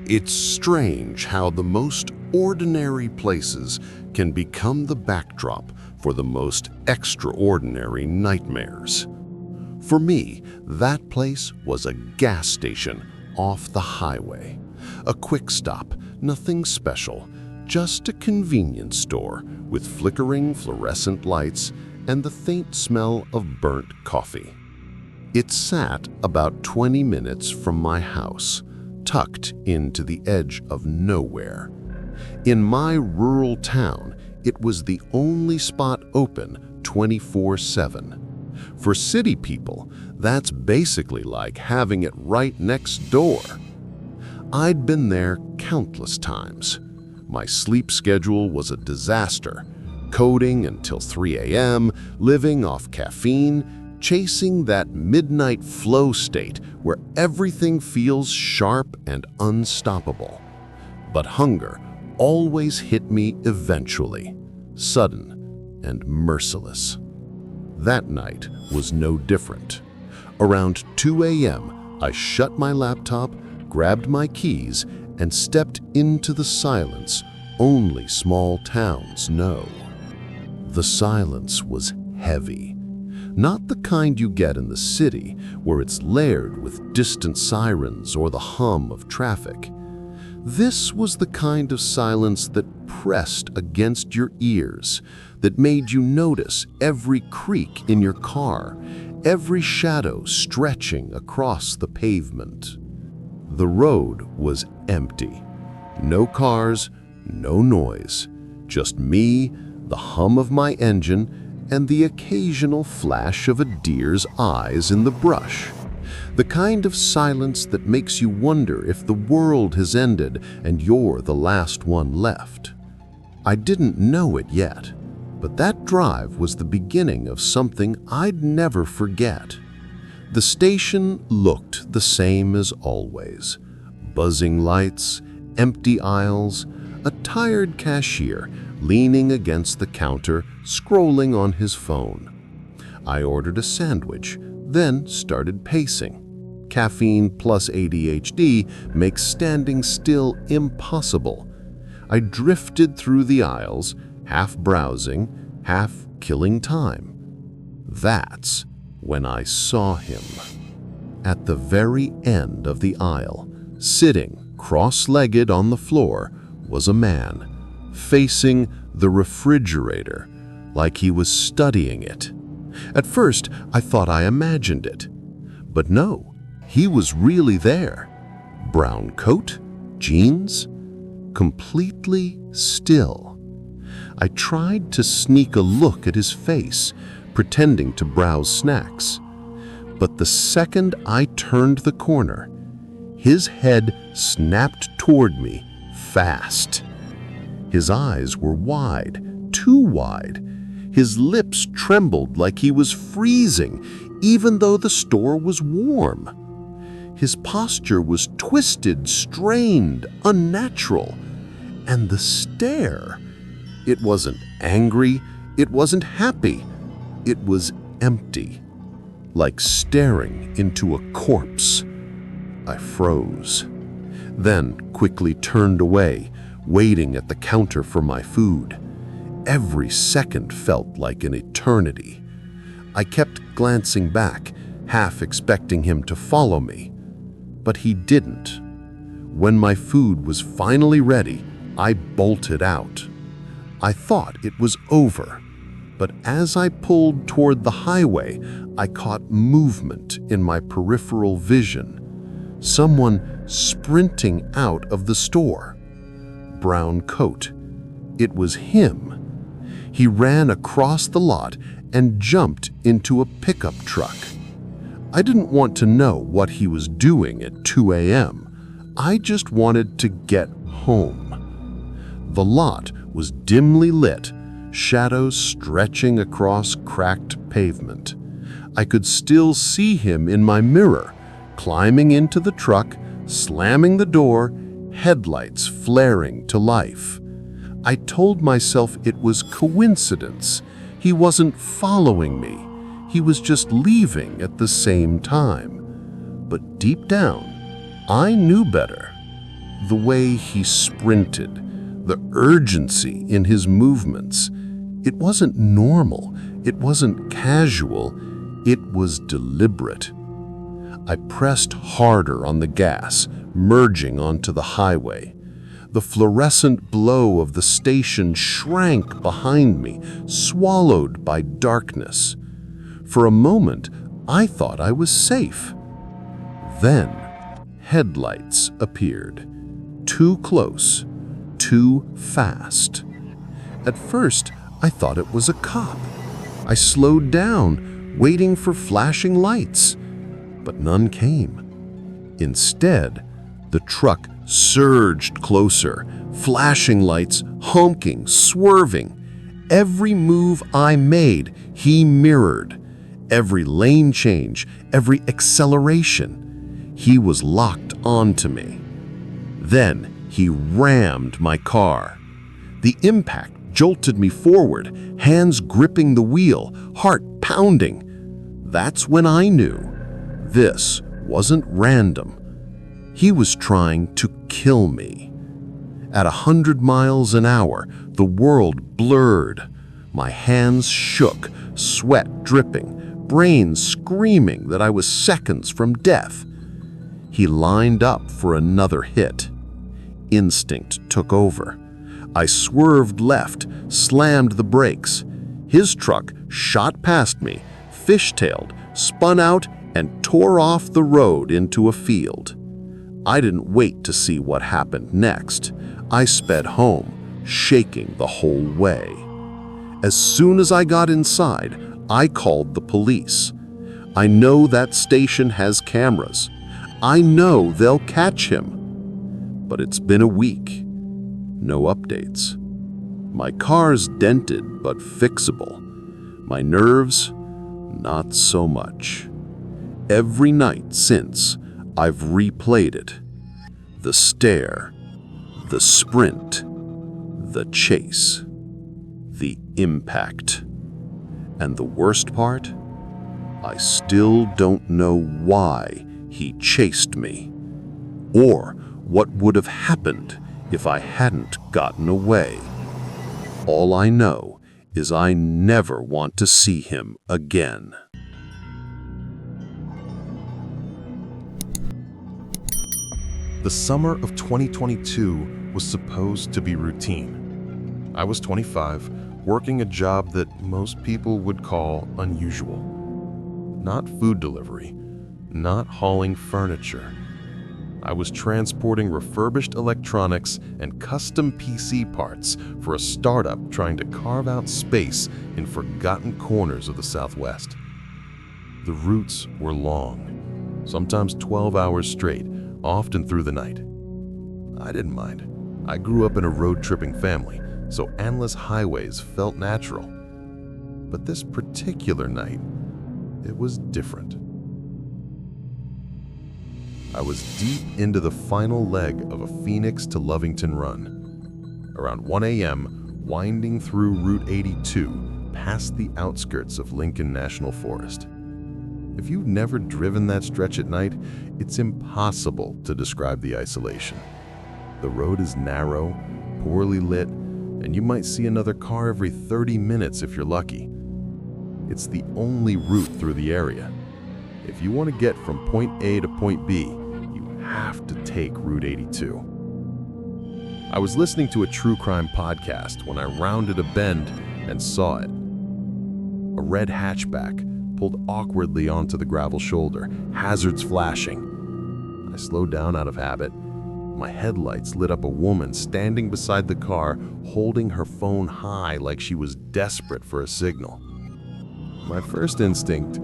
It's strange how the most ordinary places can become the backdrop for the most extraordinary nightmares. For me, that place was a gas station off the highway. A quick stop, nothing special, just a convenience store with flickering fluorescent lights and the faint smell of burnt coffee. It sat about 20 minutes from my house, tucked into the edge of nowhere. In my rural town, it was the only spot open 24/7. For city people, that's basically like having it right next door. I'd been there countless times. My sleep schedule was a disaster, coding until 3 a.m., living off caffeine, chasing that midnight flow state where everything feels sharp and unstoppable. But hunger always hit me eventually, sudden and merciless. That night was no different. Around 2 a.m., I shut my laptop, grabbed my keys, and stepped into the silence only small towns know. The silence was heavy. Not the kind you get in the city, where it's layered with distant sirens or the hum of traffic. This was the kind of silence that pressed against your ears, that made you notice every creak in your car, every shadow stretching across the pavement. The road was empty. No cars, no noise, just me, the hum of my engine, and the occasional flash of a deer's eyes in the brush. The kind of silence that makes you wonder if the world has ended and you're the last one left. I didn't know it yet, but that drive was the beginning of something I'd never forget. The station looked the same as always. Buzzing lights, empty aisles, a tired cashier leaning against the counter, scrolling on his phone. I ordered a sandwich, then started pacing. Caffeine plus ADHD makes standing still impossible. I drifted through the aisles, half browsing, half killing time. That's when I saw him. At the very end of the aisle, sitting cross-legged on the floor, was a man, facing the refrigerator, like he was studying it. At first, I thought I imagined it. But no, he was really there. Brown coat, jeans, completely still. I tried to sneak a look at his face, pretending to browse snacks. But the second I turned the corner, his head snapped toward me fast. His eyes were wide, too wide. His lips trembled like he was freezing, even though the store was warm. His posture was twisted, strained, unnatural. And the stare, it wasn't angry, it wasn't happy, it was empty, like staring into a corpse. I froze, then quickly turned away, waiting at the counter for my food. Every second felt like an eternity. I kept glancing back, half expecting him to follow me. But he didn't. When my food was finally ready, I bolted out. I thought it was over, but as I pulled toward the highway, I caught movement in my peripheral vision. Someone sprinting out of the store. Brown coat. It was him. He ran across the lot and jumped into a pickup truck. I didn't want to know what he was doing at 2 a.m. I just wanted to get home. The lot was dimly lit, shadows stretching across cracked pavement. I could still see him in my mirror, climbing into the truck, slamming the door, headlights flaring to life. I told myself it was coincidence. He wasn't following me. He was just leaving at the same time. But deep down, I knew better. The way he sprinted, the urgency in his movements. It wasn't normal, it wasn't casual, it was deliberate. I pressed harder on the gas, merging onto the highway. The fluorescent glow of the station shrank behind me, swallowed by darkness. For a moment, I thought I was safe. Then, headlights appeared. Too close, too fast. At first, I thought it was a cop. I slowed down, waiting for flashing lights, but none came. Instead, the truck surged closer, flashing lights, honking, swerving. Every move I made, he mirrored. Every lane change, every acceleration. He was locked onto me. Then he rammed my car. The impact jolted me forward, hands gripping the wheel, heart pounding. That's when I knew this wasn't random. He was trying to kill me. At 100 miles an hour, the world blurred. My hands shook, sweat dripping, brain screaming that I was seconds from death. He lined up for another hit. Instinct took over. I swerved left, slammed the brakes. His truck shot past me, fishtailed, spun out, and tore off the road into a field. I didn't wait to see what happened next. I sped home, shaking the whole way. As soon as I got inside, I called the police. I know that station has cameras. I know they'll catch him. But it's been a week. No updates. My car's dented but fixable. My nerves, not so much. Every night since, I've replayed it. The stare, the sprint, the chase, the impact. And the worst part? I still don't know why he chased me, or what would have happened if I hadn't gotten away. All I know is I never want to see him again. The summer of 2022 was supposed to be routine. I was 25, working a job that most people would call unusual. Not food delivery, not hauling furniture. I was transporting refurbished electronics and custom PC parts for a startup trying to carve out space in forgotten corners of the Southwest. The routes were long, sometimes 12 hours straight, often through the night. I didn't mind. I grew up in a road-tripping family, so endless highways felt natural. But this particular night, it was different. I was deep into the final leg of a Phoenix to Lovington run. Around 1 a.m., winding through Route 82 past the outskirts of Lincoln National Forest. If you've never driven that stretch at night, it's impossible to describe the isolation. The road is narrow, poorly lit, and you might see another car every 30 minutes if you're lucky. It's the only route through the area. If you want to get from point A to point B, you have to take Route 82. I was listening to a true crime podcast when I rounded a bend and saw it. A red hatchback pulled awkwardly onto the gravel shoulder, hazards flashing. I slowed down out of habit. My headlights lit up a woman standing beside the car, holding her phone high like she was desperate for a signal. My first instinct,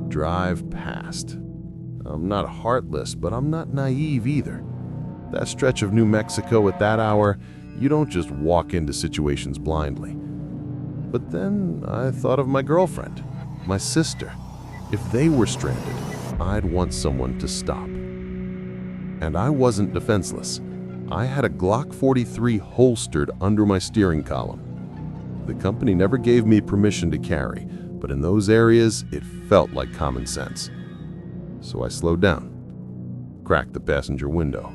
drive past. I'm not heartless, but I'm not naive either. That stretch of New Mexico at that hour, you don't just walk into situations blindly. But then I thought of my girlfriend, my sister. If they were stranded, I'd want someone to stop. And I wasn't defenseless. I had a Glock 43 holstered under my steering column. The company never gave me permission to carry, but in those areas, it felt like common sense. So I slowed down, cracked the passenger window,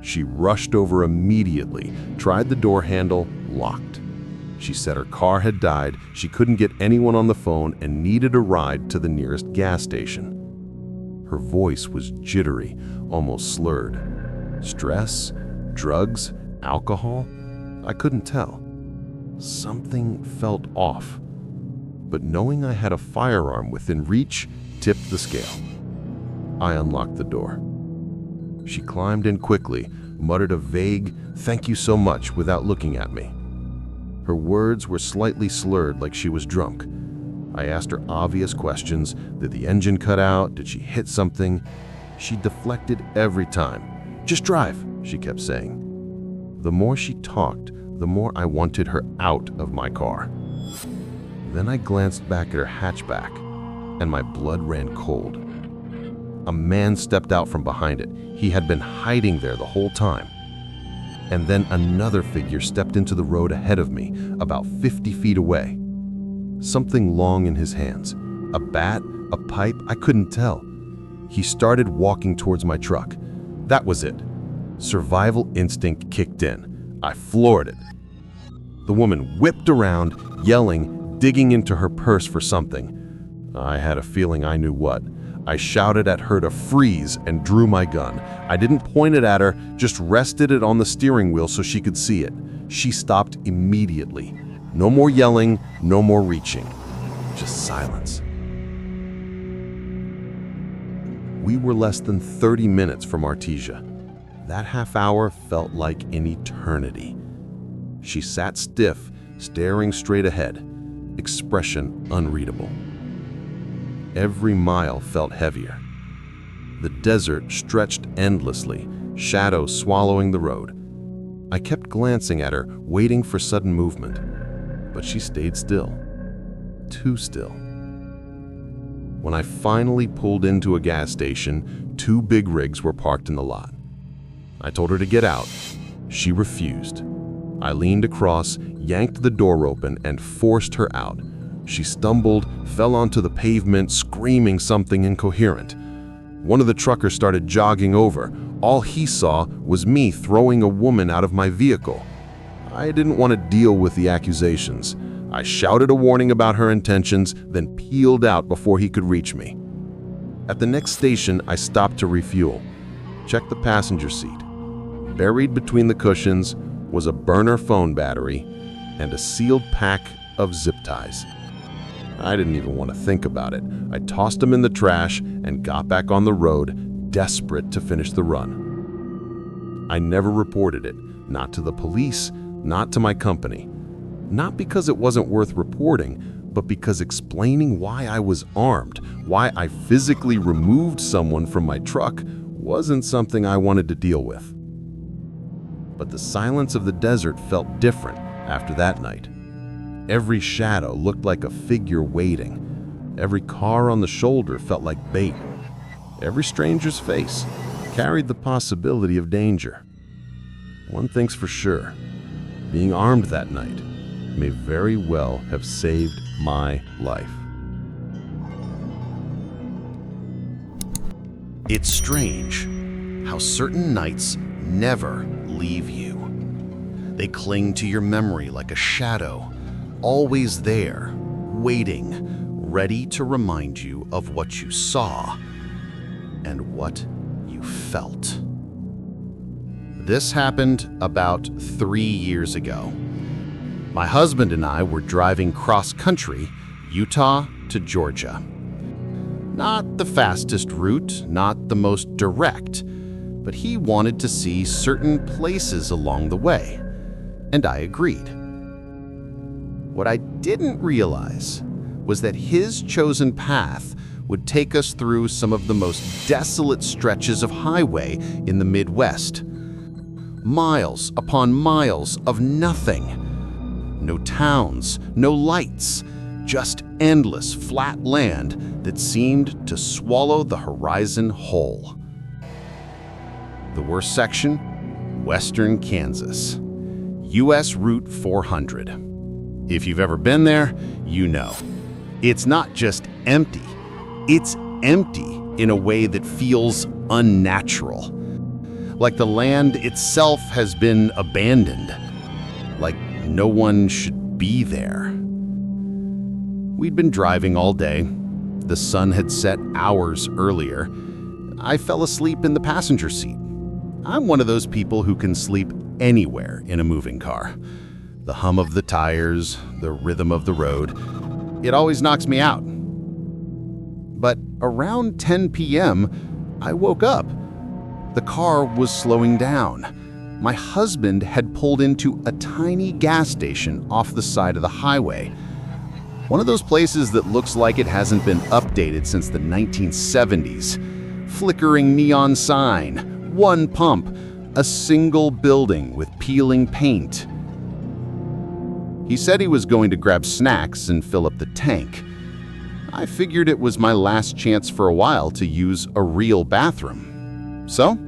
She rushed over immediately, tried the door handle, locked. She said her car had died, she couldn't get anyone on the phone, and needed a ride to the nearest gas station. Her voice was jittery, almost slurred. Stress? Drugs? Alcohol? I couldn't tell. Something felt off. But knowing I had a firearm within reach tipped the scale. I unlocked the door. She climbed in quickly, muttered a vague, "Thank you so much," without looking at me. Her words were slightly slurred, like she was drunk. I asked her obvious questions. Did the engine cut out? Did she hit something? She deflected every time. "Just drive," she kept saying. The more she talked, the more I wanted her out of my car. Then I glanced back at her hatchback, and my blood ran cold. A man stepped out from behind it. He had been hiding there the whole time. And then another figure stepped into the road ahead of me, about 50 feet away. Something long in his hands. A bat, a pipe, I couldn't tell. He started walking towards my truck. That was it. Survival instinct kicked in. I floored it. The woman whipped around, yelling, digging into her purse for something. I had a feeling I knew what. I shouted at her to freeze and drew my gun. I didn't point it at her, just rested it on the steering wheel so she could see it. She stopped immediately. No more yelling, no more reaching. Just silence. We were less than 30 minutes from Artesia. That half hour felt like an eternity. She sat stiff, staring straight ahead, expression unreadable. Every mile felt heavier. The desert stretched endlessly, shadows swallowing the road. I kept glancing at her, waiting for sudden movement, but she stayed still. Too still. When I finally pulled into a gas station, 2 big rigs were parked in the lot. I told her to get out. She refused. I leaned across, yanked the door open, and forced her out. She stumbled, fell onto the pavement, screaming something incoherent. One of the truckers started jogging over. All he saw was me throwing a woman out of my vehicle. I didn't want to deal with the accusations. I shouted a warning about her intentions, then peeled out before he could reach me. At the next station, I stopped to refuel. Checked the passenger seat. Buried between the cushions was a burner phone battery and a sealed pack of zip ties. I didn't even want to think about it. I tossed them in the trash and got back on the road, desperate to finish the run. I never reported it, not to the police, not to my company. Not because it wasn't worth reporting, but because explaining why I was armed, why I physically removed someone from my truck, wasn't something I wanted to deal with. But the silence of the desert felt different after that night. Every shadow looked like a figure waiting. Every car on the shoulder felt like bait. Every stranger's face carried the possibility of danger. One thing's for sure, being armed that night may very well have saved my life. It's strange how certain nights never leave you. They cling to your memory like a shadow, always there, waiting, ready to remind you of what you saw and what you felt. This happened about 3 years ago. My husband and I were driving cross-country, Utah to Georgia. Not the fastest route, not the most direct, but he wanted to see certain places along the way, and I agreed. What I didn't realize was that his chosen path would take us through some of the most desolate stretches of highway in the Midwest. Miles upon miles of nothing. No towns, no lights, just endless flat land that seemed to swallow the horizon whole. The worst section? Western Kansas. U.S. Route 400. If you've ever been there, you know. It's not just empty. It's empty in a way that feels unnatural. like the land itself has been abandoned, like no one should be there. We'd been driving all day. The sun had set hours earlier. I fell asleep in the passenger seat. I'm one of those people who can sleep anywhere in a moving car. The hum of the tires, the rhythm of the road, it always knocks me out. But around 10 p.m., I woke up. The car was slowing down. My husband had pulled into a tiny gas station off the side of the highway. One of those places that looks like it hasn't been updated since the 1970s. Flickering neon sign, one pump, a single building with peeling paint. He said he was going to grab snacks and fill up the tank. I figured it was my last chance for a while to use a real bathroom. So,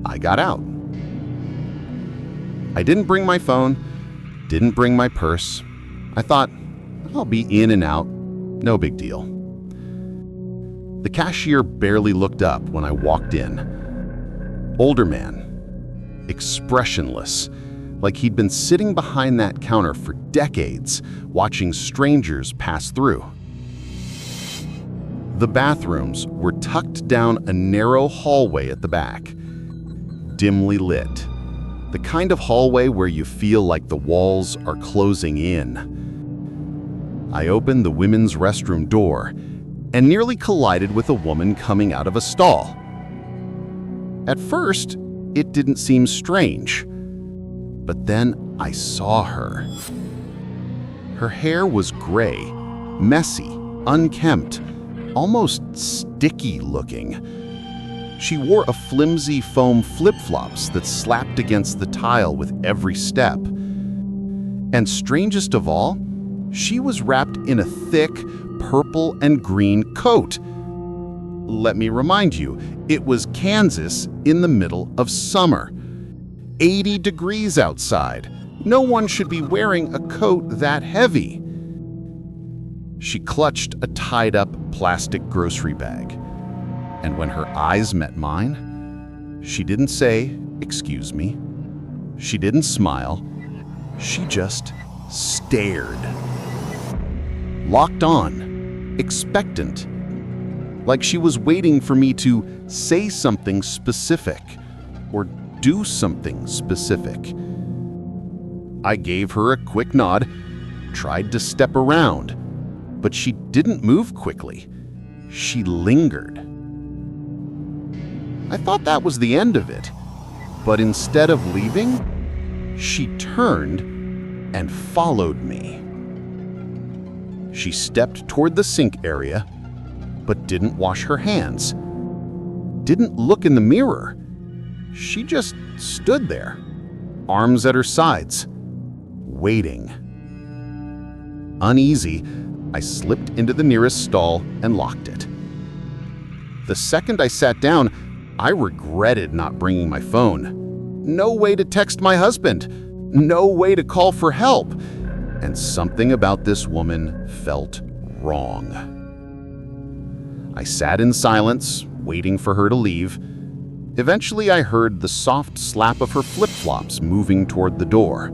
I got out. I didn't bring my phone, didn't bring my purse. I thought, I'll be in and out, no big deal. The cashier barely looked up when I walked in. Older man, expressionless, like he'd been sitting behind that counter for decades, watching strangers pass through. The bathrooms were tucked down a narrow hallway at the back, dimly lit. The kind of hallway where you feel like the walls are closing in. I opened the women's restroom door and nearly collided with a woman coming out of a stall. At first, it didn't seem strange, but then I saw her. Her hair was gray, messy, unkempt, almost sticky looking. She wore a flimsy foam flip-flops that slapped against the tile with every step. And strangest of all, she was wrapped in a thick purple and green coat. Let me remind you, it was Kansas in the middle of summer. 80 degrees outside. No one should be wearing a coat that heavy. She clutched a tied-up plastic grocery bag. And when her eyes met mine, she didn't say, "Excuse me." She didn't smile. She just stared. Locked on, expectant, like she was waiting for me to say something specific or do something specific. I gave her a quick nod, tried to step around, but she didn't move quickly. She lingered. I thought that was the end of it, but instead of leaving, she turned and followed me. She stepped toward the sink area, but didn't wash her hands, didn't look in the mirror. She just stood there, arms at her sides, waiting. Uneasy, I slipped into the nearest stall and locked it. The second I sat down, I regretted not bringing my phone. No way to text my husband, no way to call for help. And something about this woman felt wrong. I sat in silence, waiting for her to leave. Eventually, I heard the soft slap of her flip-flops moving toward the door.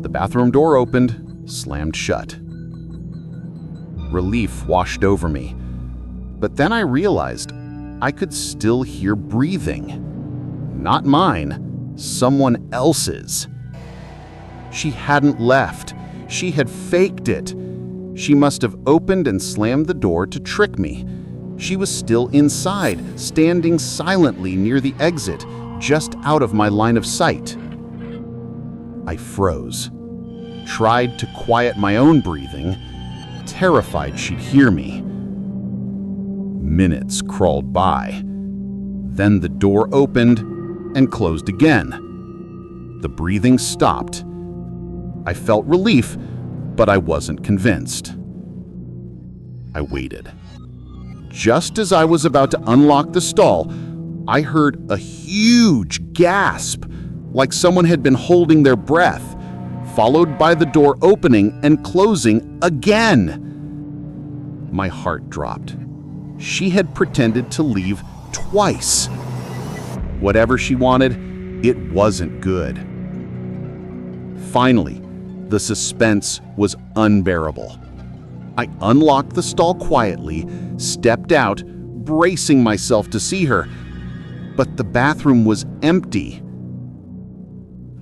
The bathroom door opened, slammed shut. Relief washed over me. But then I realized I could still hear breathing. Not mine, someone else's. She hadn't left. She had faked it. She must have opened and slammed the door to trick me. She was still inside, standing silently near the exit, just out of my line of sight. I froze, tried to quiet my own breathing, terrified she'd hear me. Minutes crawled by. Then the door opened and closed again. The breathing stopped. I felt relief, but I wasn't convinced. I waited. Just as I was about to unlock the stall, I heard a huge gasp, like someone had been holding their breath, followed by the door opening and closing again. My heart dropped. She had pretended to leave twice. Whatever she wanted, it wasn't good. Finally, the suspense was unbearable. I unlocked the stall quietly, stepped out, bracing myself to see her, but the bathroom was empty.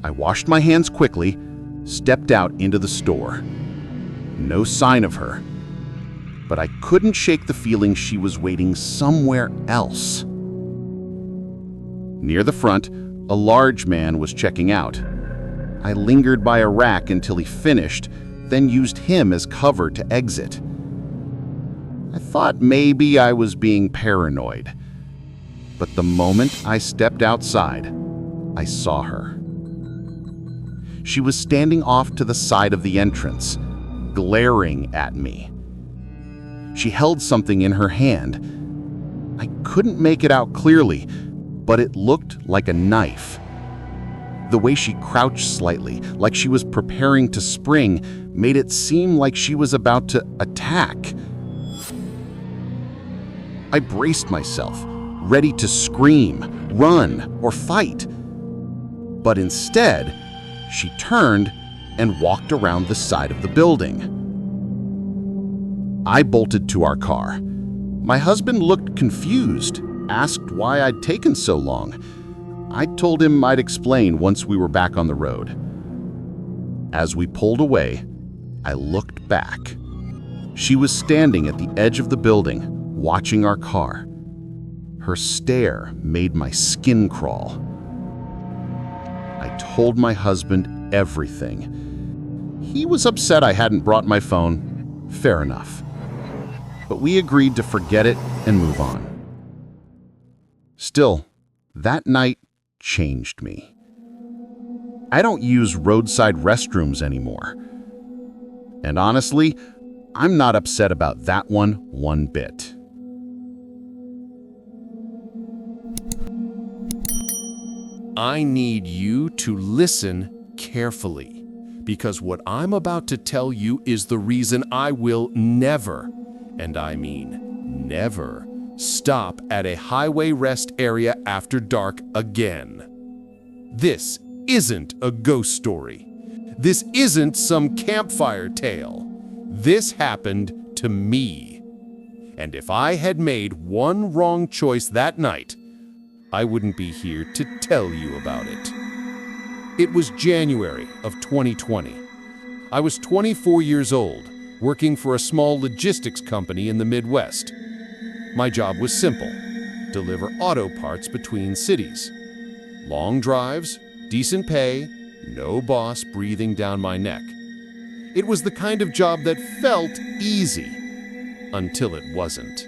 I washed my hands quickly, stepped out into the store. No sign of her, but I couldn't shake the feeling she was waiting somewhere else. Near the front, a large man was checking out. I lingered by a rack until he finished, then used him as cover to exit. I thought maybe I was being paranoid, but the moment I stepped outside, I saw her. She was standing off to the side of the entrance, glaring at me. She held something in her hand. I couldn't make it out clearly, but it looked like a knife. The way she crouched slightly, like she was preparing to spring, made it seem like she was about to attack. I braced myself, ready to scream, run, or fight. But instead, she turned and walked around the side of the building. I bolted to our car. My husband looked confused, asked why I'd taken so long. I told him I'd explain once we were back on the road. As we pulled away, I looked back. She was standing at the edge of the building, watching our car. Her stare made my skin crawl. I told my husband everything. He was upset I hadn't brought my phone. Fair enough. But we agreed to forget it and move on. Still, that night changed me. I don't use roadside restrooms anymore. And honestly, I'm not upset about that one bit. I need you to listen carefully, because what I'm about to tell you is the reason I will never, and I mean never, stop at a highway rest area after dark again. This isn't a ghost story. This isn't some campfire tale. This happened to me. And if I had made one wrong choice that night, I wouldn't be here to tell you about it. It was January of 2020. I was 24 years old, working for a small logistics company in the Midwest. My job was simple: deliver auto parts between cities. Long drives, decent pay, no boss breathing down my neck. It was the kind of job that felt easy, until it wasn't.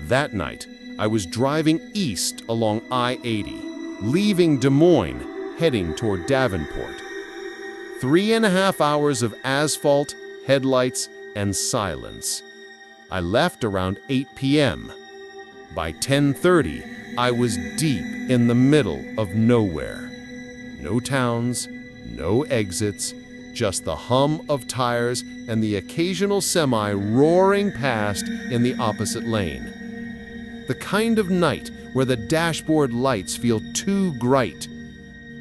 That night, I was driving east along I-80, leaving Des Moines, heading toward Davenport. 3.5 hours of asphalt, headlights, and silence. I left around 8 p.m. By 10:30, I was deep in the middle of nowhere. No towns, no exits, just the hum of tires and the occasional semi roaring past in the opposite lane. The kind of night where the dashboard lights feel too bright.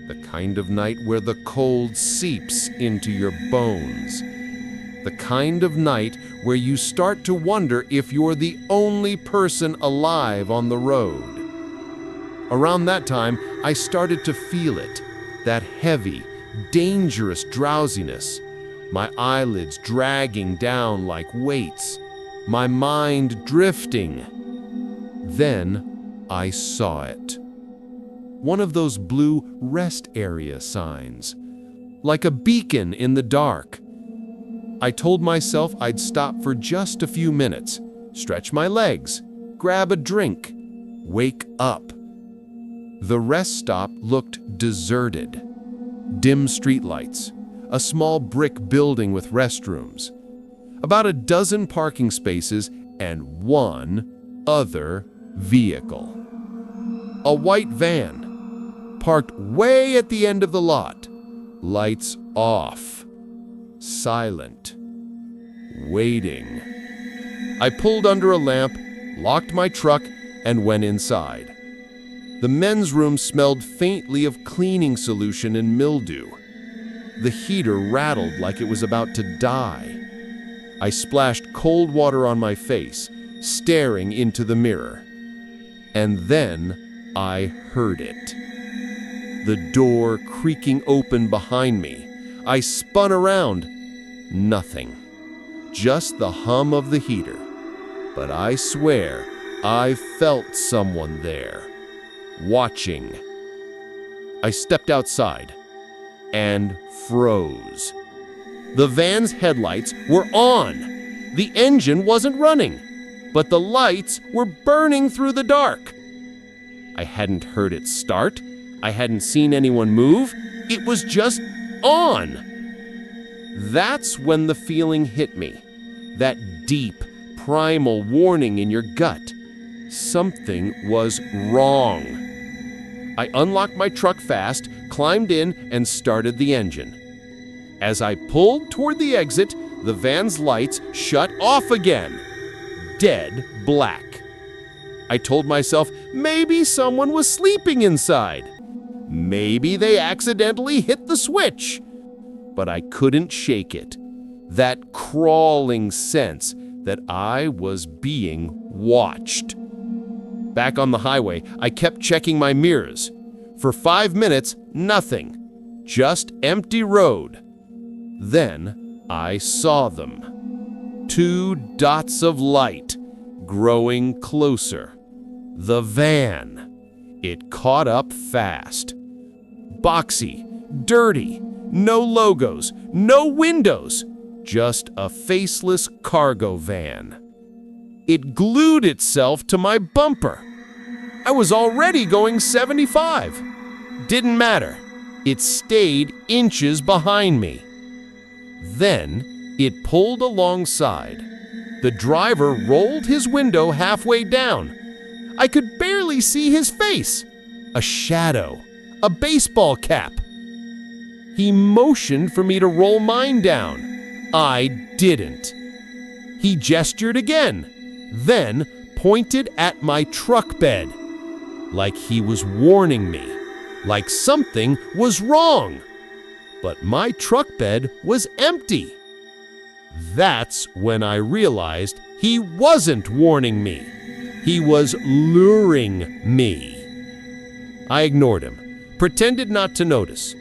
The kind of night where the cold seeps into your bones. The kind of night where you start to wonder if you're the only person alive on the road. Around that time, I started to feel it, that heavy, dangerous drowsiness, my eyelids dragging down like weights, my mind drifting. Then I saw it. One of those blue rest area signs, like a beacon in the dark. I told myself I'd stop for just a few minutes, stretch my legs, grab a drink, wake up. The rest stop looked deserted. Dim streetlights, a small brick building with restrooms, about a dozen parking spaces, and one other vehicle. A white van, parked way at the end of the lot, lights off, silent, waiting. I pulled under a lamp, locked my truck, and went inside. The men's room smelled faintly of cleaning solution and mildew. The heater rattled like it was about to die. I splashed cold water on my face, staring into the mirror. And then I heard it. The door creaking open behind me. I spun around. Nothing. Just the hum of the heater. But I swear, I felt someone there, watching. I stepped outside and froze. The van's headlights were on. The engine wasn't running, but the lights were burning through the dark. I hadn't heard it start. I hadn't seen anyone move. It was just on. That's when the feeling hit me. That deep, primal warning in your gut. Something was wrong. I unlocked my truck fast, climbed in, and started the engine. As I pulled toward the exit, the van's lights shut off again. Dead black. I told myself maybe someone was sleeping inside. Maybe they accidentally hit the switch. But I couldn't shake it. That crawling sense that I was being watched. Back on the highway, I kept checking my mirrors. For 5 minutes, nothing. Just empty road. Then I saw them. 2 dots of light, growing closer. The van. It caught up fast. Boxy, dirty, no logos, no windows, just a faceless cargo van. It glued itself to my bumper. I was already going 75. Didn't matter. It stayed inches behind me. Then it pulled alongside. The driver rolled his window halfway down. I could barely see his face. A shadow, a baseball cap. He motioned for me to roll mine down. I didn't. He gestured again, then pointed at my truck bed, like he was warning me, like something was wrong. But my truck bed was empty. That's when I realized he wasn't warning me. He was luring me. I ignored him, pretended not to notice,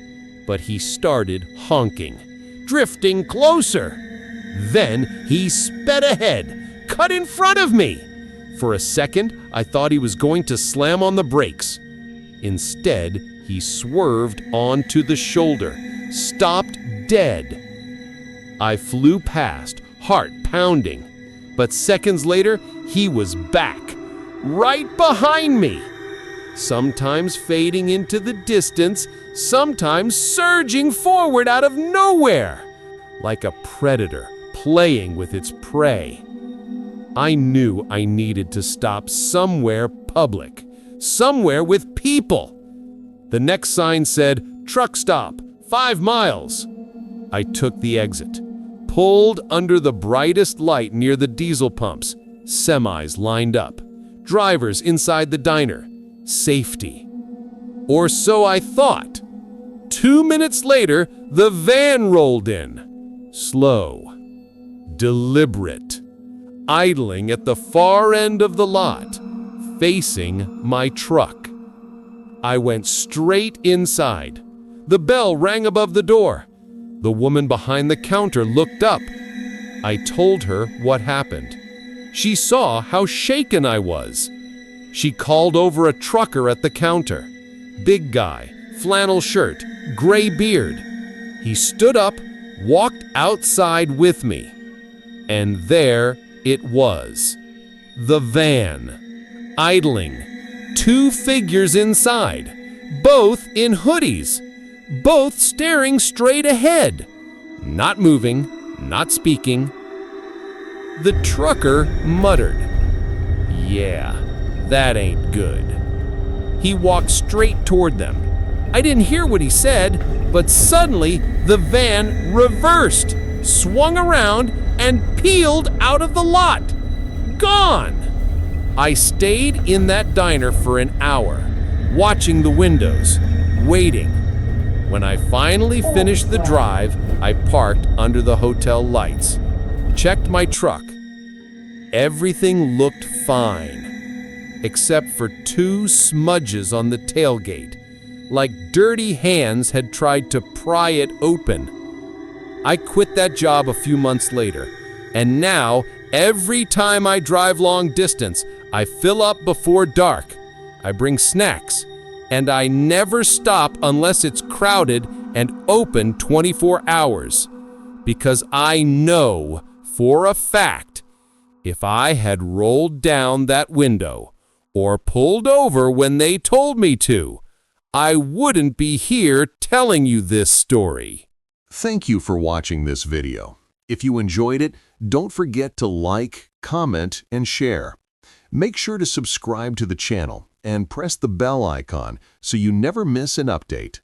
but he started honking, drifting closer. Then he sped ahead, cut in front of me. For a second, I thought he was going to slam on the brakes. Instead, he swerved onto the shoulder, stopped dead. I flew past, heart pounding. But seconds later, he was back, right behind me. Sometimes fading into the distance, sometimes surging forward out of nowhere, like a predator playing with its prey. I knew I needed to stop somewhere public, somewhere with people. The next sign said, "Truck stop, 5 miles." I took the exit, pulled under the brightest light near the diesel pumps, semis lined up, drivers inside the diner, safety. Or so I thought. 2 minutes later, the van rolled in, slow, deliberate, idling at the far end of the lot, facing my truck. I went straight inside. The bell rang above the door. The woman behind the counter looked up. I told her what happened. She saw how shaken I was. She called over a trucker at the counter. Big guy, flannel shirt, gray beard. He stood up, walked outside with me. And there it was. The van, idling. 2 figures inside, both in hoodies, both staring straight ahead, not moving, not speaking. The trucker muttered, "Yeah, that ain't good." He walked straight toward them. I didn't hear what he said, but suddenly the van reversed, swung around, and peeled out of the lot. Gone! I stayed in that diner for an hour, watching the windows, waiting. When I finally finished the drive, I parked under the hotel lights, checked my truck. Everything looked fine, except for 2 smudges on the tailgate, like dirty hands had tried to pry it open. I quit that job a few months later, and now every time I drive long distance, I fill up before dark. I bring snacks, and I never stop unless it's crowded and open 24 hours. Because I know for a fact, if I had rolled down that window or pulled over when they told me to, I wouldn't be here telling you this story. Thank you for watching this video. If you enjoyed it, don't forget to like, comment, and share. Make sure to subscribe to the channel and press the bell icon so you never miss an update.